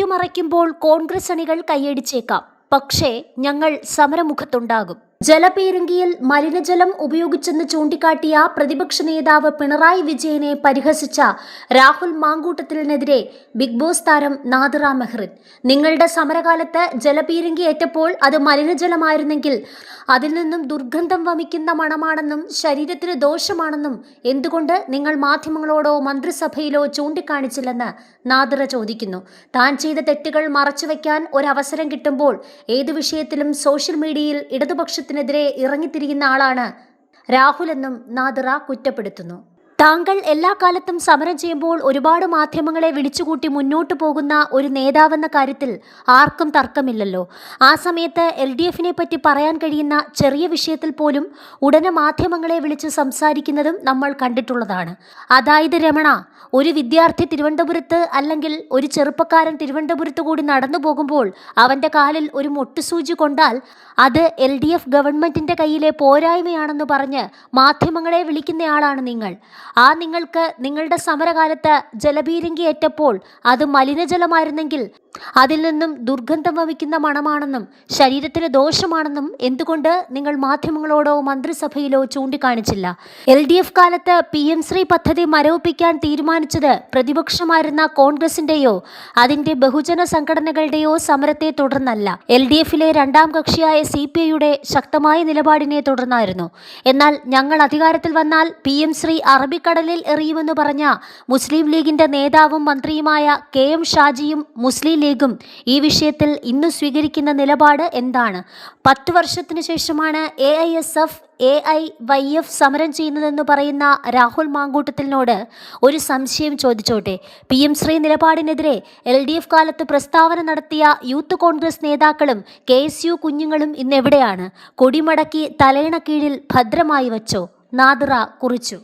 കൊടിമറയ്ക്കുമ്പോൾ കോൺഗ്രസ് അണികൾ കൈയടിച്ചേക്കാം, പക്ഷേ ഞങ്ങൾ സമരമുഖത്തുണ്ടാകും. ജലപീരങ്കിയിൽ മലിനജലം ഉപയോഗിച്ചെന്ന് ചൂണ്ടിക്കാട്ടിയ പ്രതിപക്ഷ നേതാവ് പിണറായി വിജയനെ പരിഹസിച്ച രാഹുൽ മാങ്കൂട്ടത്തിനെതിരെ ബിഗ് ബോസ് താരം നാദിറ മെഹ്റിൻ. നിങ്ങളുടെ സമരകാലത്ത് ജലപീരങ്കി ഏറ്റപ്പോൾ അത് മലിനജലമായിരുന്നെങ്കിൽ അതിൽ നിന്നും ദുർഗന്ധം വമിക്കുന്ന മണമാണെന്നും ശരീരത്തിന് ദോഷമാണെന്നും എന്തുകൊണ്ട് നിങ്ങൾ മാധ്യമങ്ങളോടോ മന്ത്രിസഭയിലോ ചൂണ്ടിക്കാണിച്ചില്ലെന്ന് നാദിറ ചോദിക്കുന്നു. താൻ ചെയ്ത തെറ്റുകൾ മറച്ചുവെക്കാൻ ഒരവസരം കിട്ടുമ്പോൾ ഏതു വിഷയത്തിലും സോഷ്യൽ മീഡിയയിൽ ഇടതുപക്ഷത്തിനെതിരെ ഇറങ്ങിത്തിരിക്കുന്ന ആളാണ് രാഹുൽ എന്നും നാദിറ കുറ്റപ്പെടുത്തുന്നു. താങ്കൾ എല്ലാ കാലത്തും സമരം ചെയ്യുമ്പോൾ ഒരുപാട് മാധ്യമങ്ങളെ വിളിച്ചുകൂട്ടി മുന്നോട്ടു പോകുന്ന ഒരു നേതാവെന്ന കാര്യത്തിൽ ആർക്കും തർക്കമില്ലല്ലോ. ആ സമയത്ത് LDFനെ പറ്റി പറയാൻ കഴിയുന്ന ചെറിയ വിഷയത്തിൽ പോലും ഉടനെ മാധ്യമങ്ങളെ വിളിച്ച് സംസാരിക്കുന്നതും നമ്മൾ കണ്ടിട്ടുള്ളതാണ്. അതായത് രമണ, ഒരു വിദ്യാർത്ഥി തിരുവനന്തപുരത്ത് അല്ലെങ്കിൽ ഒരു ചെറുപ്പക്കാരൻ തിരുവനന്തപുരത്ത് കൂടി നടന്നു പോകുമ്പോൾ അവൻ്റെ കാലിൽ ഒരു മൊട്ടുസൂചി കൊണ്ടാൽ അത് LDF ഗവൺമെൻറ്റിൻ്റെ കയ്യിലെ പോരായ്മയാണെന്ന് പറഞ്ഞ് മാധ്യമങ്ങളെ വിളിക്കുന്നയാളാണ് നിങ്ങൾ. നിങ്ങൾക്ക് നിങ്ങളുടെ സമരകാലത്ത് ജലപീരങ്കി ഏറ്റപ്പോൾ അത് മലിനജലമായിരുന്നെങ്കിൽ അതിൽ നിന്നും ദുർഗന്ധം വമിക്കുന്ന മണമാണെന്നും ശരീരത്തിന് ദോഷമാണെന്നും എന്തുകൊണ്ട് നിങ്ങൾ മാധ്യമങ്ങളോടോ മന്ത്രിസഭയിലോ ചൂണ്ടിക്കാണിച്ചില്ല? LDF കാലത്ത് PM ശ്രീ പദ്ധതി മരവിപ്പിക്കാൻ തീരുമാനിച്ചത് പ്രതിപക്ഷമായിരുന്ന കോൺഗ്രസിൻ്റെയോ അതിൻ്റെ ബഹുജന സംഘടനകളുടെയോ സമരത്തെ തുടർന്നല്ല, LDFിലെ രണ്ടാം കക്ഷിയായ CPIയുടെ ശക്തമായ നിലപാടിനെ തുടർന്നായിരുന്നു. എന്നാൽ ഞങ്ങൾ അധികാരത്തിൽ വന്നാൽ PM ശ്രീ അറബിക്കടലിൽ എറിയുമെന്ന് പറഞ്ഞ മുസ്ലിം ലീഗിൻ്റെ നേതാവും മന്ത്രിയുമായ KM ഷാജിയും മുസ്ലിം ലീഗും ഈ വിഷയത്തിൽ ഇന്ന് സ്വീകരിക്കുന്ന നിലപാട് എന്താണ്? 10 വർഷത്തിനു ശേഷമാണ് AISF AIYF സമരം ചെയ്യുന്നതെന്ന് പറയുന്ന രാഹുൽ മാങ്കൂട്ടത്തിനോട് ഒരു സംശയം ചോദിച്ചോട്ടെ. PM ശ്രീ നിലപാടിനെതിരെ LDF കാലത്ത് പ്രസ്താവന നടത്തിയ യൂത്ത് കോൺഗ്രസ് നേതാക്കളും KSU കുഞ്ഞുങ്ങളും ഇന്നെവിടെയാണ്? കൊടിമടക്കി തലയിണ കീഴിൽ ഭദ്രമായി വച്ചോ? നാദിറ കുറിച്ചു.